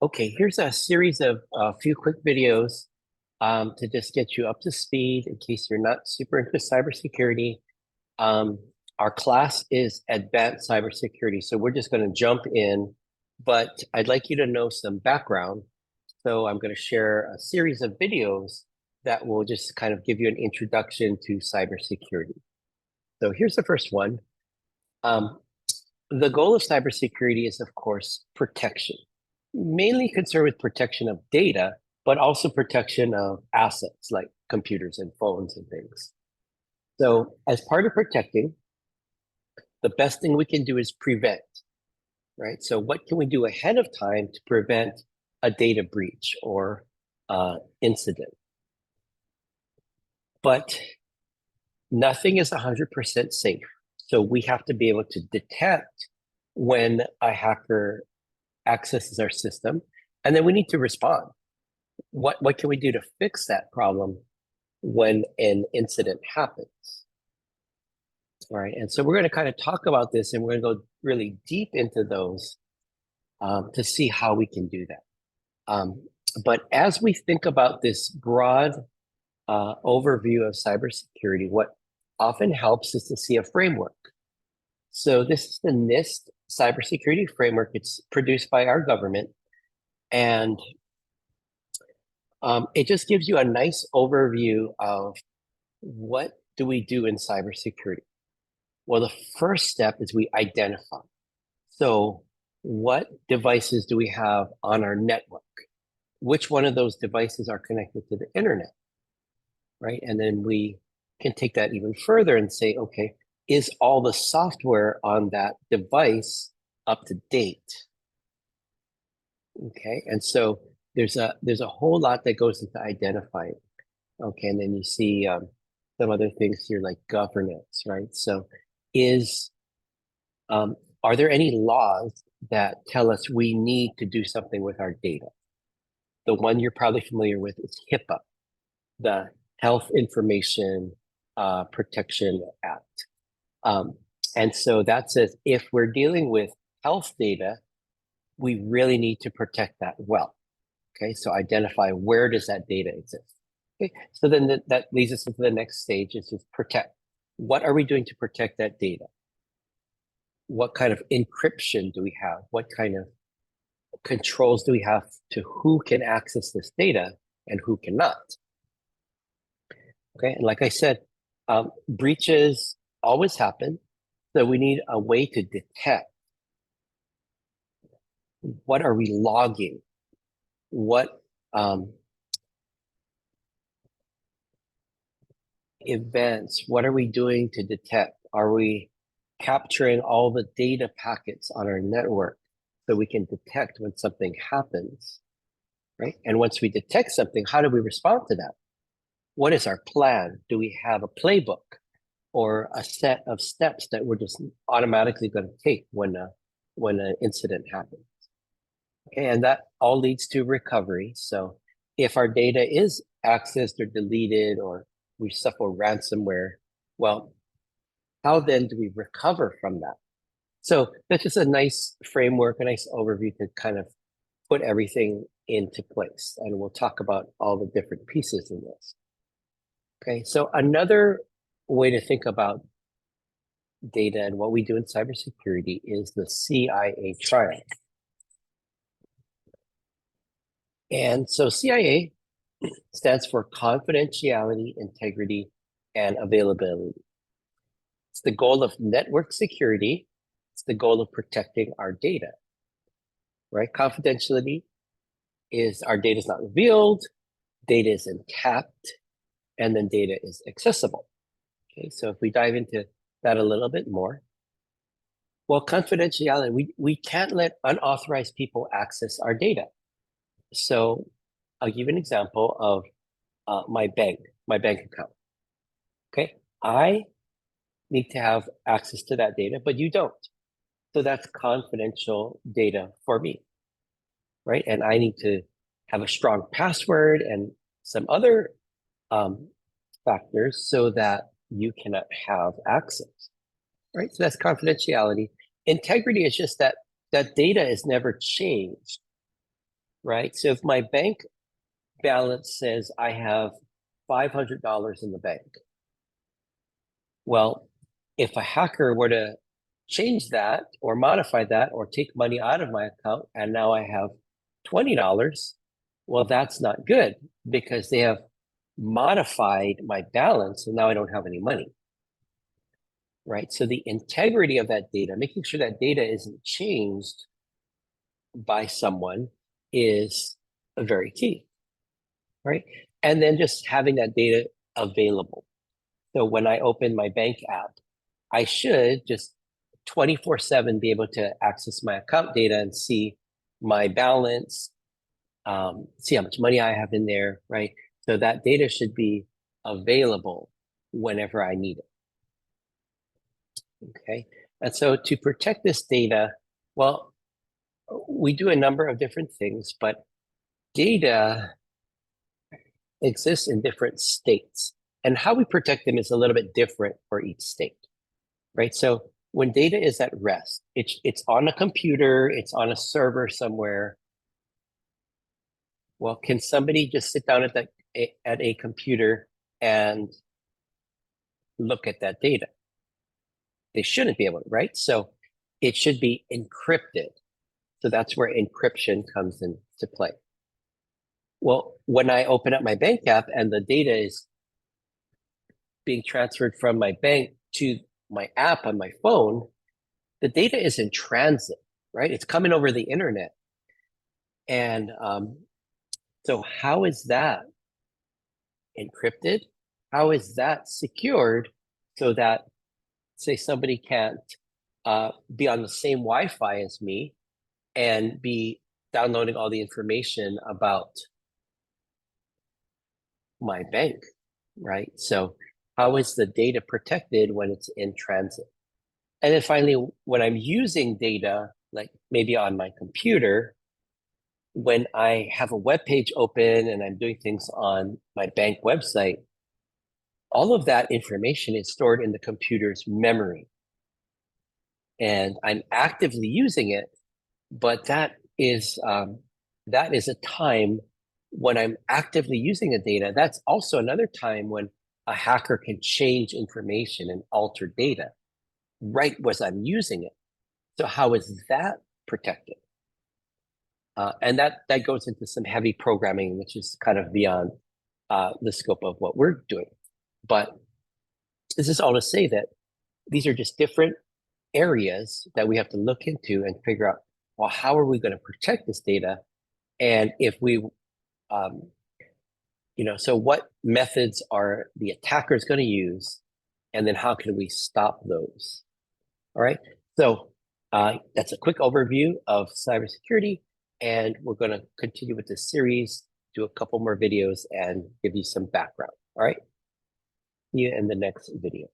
Okay, here's a series of a few quick videos to just get you up to speed in case you're not super into cybersecurity. Um, our class is advanced cybersecurity, so we're just going to jump in, but I'd like you to know some background. So I'm going to share a series of videos that will just kind of give you an introduction to cybersecurity. So here's the first one. Um, the goal of cybersecurity is, of course, protection, mainly concerned with protection of data, but also protection of assets like computers and phones and things. So, as part of protecting, the best thing we can do is prevent, right? So, what can we do ahead of time to prevent a data breach or incident? But nothing is 100% safe. So, we have to be able to detect when a hacker accesses our system, and then we need to respond. What can we do to fix that problem when an incident happens? All right, and so we're going to kind of talk about this, and we're going to go really deep into those to see how we can do that. But as we think about this broad overview of cybersecurity, what often helps is to see a framework. So this is the NIST cybersecurity framework. It's produced by our government, and it just gives you a nice overview of what do we do in cybersecurity. Well, the first step is we identify. So what devices do we have on our network? Which one of those devices are connected to the internet, right? And then we can take that even further and say, okay, is all the software on that device up to date? Okay, and so there's a whole lot that goes into identifying. Okay, and then you see some other things here like governance, right? So is are there any laws that tell us we need to do something with our data? The one you're probably familiar with is HIPAA, the Health Information Protection Act. And so that says if we're dealing with health data, we really need to protect that well. Okay, so identify where does that data exist. Okay, so then that leads us into the next stage is just protect. What are we doing to protect that data? What kind of encryption do we have? What kind of controls do we have to who can access this data and who cannot? Okay, and like I said, breaches always happen, so we need a way to detect. What are we logging? What events? What are we doing to detect? Are we capturing all the data packets on our network so we can detect when something happens, right? And once we detect something, how do we respond to that? What is our plan? Do we have a playbook or a set of steps that we're just automatically going to take when an incident happens? Okay, and that all leads to recovery. So if our data is accessed or deleted or we suffer ransomware, well, how then do we recover from that? So that's just a nice framework, a nice overview to kind of put everything into place. And we'll talk about all the different pieces in this. Okay, so another way to think about data and what we do in cybersecurity is the CIA triad. And so CIA stands for confidentiality, integrity, and availability. It's the goal of network security. It's the goal of protecting our data, right? Confidentiality is our data is not revealed, data is untapped, and then data is accessible. Okay, so if we dive into that a little bit more, well, confidentiality, we can't let unauthorized people access our data. So I'll give you an example of my bank account. Okay, I need to have access to that data, but you don't. So that's confidential data for me, right? And I need to have a strong password and some other factors so that you cannot have access, right? So that's confidentiality. Integrity is just that data is never changed. right? So if my bank balance says I have $500 in the bank, well, if a hacker were to change that or modify that or take money out of my account and now I have $20, well, that's not good because they have modified my balance and now I don't have any money, right? So the integrity of that data, making sure that data isn't changed by someone is very key, right? And then just having that data available. So when I open my bank app, I should just 24/7 be able to access my account data and see my balance, see how much money I have in there, right? So that data should be available whenever I need it. Okay. And so to protect this data, well, we do a number of different things, but data exists in different states. And how we protect them is a little bit different for each state, right? So when data is at rest, it's on a computer, it's on a server somewhere. Well, can somebody just sit down at a computer and look at that data? They shouldn't be able to, right? So it should be encrypted. So that's where encryption comes into play. Well, when I open up my bank app and the data is being transferred from my bank to my app on my phone, the data is in transit, right? It's coming over the internet. And so how is that encrypted? How is that secured so that, say, somebody can't be on the same Wi-Fi as me and be downloading all the information about my bank, right? So how is the data protected when it's in transit? And then finally, when I'm using data, like maybe on my computer, when I have a web page open and I'm doing things on my bank website, all of that information is stored in the computer's memory. And I'm actively using it, but that is a time when I'm actively using the data. That's also another time when a hacker can change information and alter data right as I'm using it. So how is that protected? And that goes into some heavy programming, which is kind of beyond the scope of what we're doing. But this is all to say that these are just different areas that we have to look into and figure out, well, how are we going to protect this data? And if we, so what methods are the attackers going to use? And then how can we stop those? All right. So that's a quick overview of cybersecurity. And we're going to continue with this series, do a couple more videos and give you some background. All right. See you in the next video.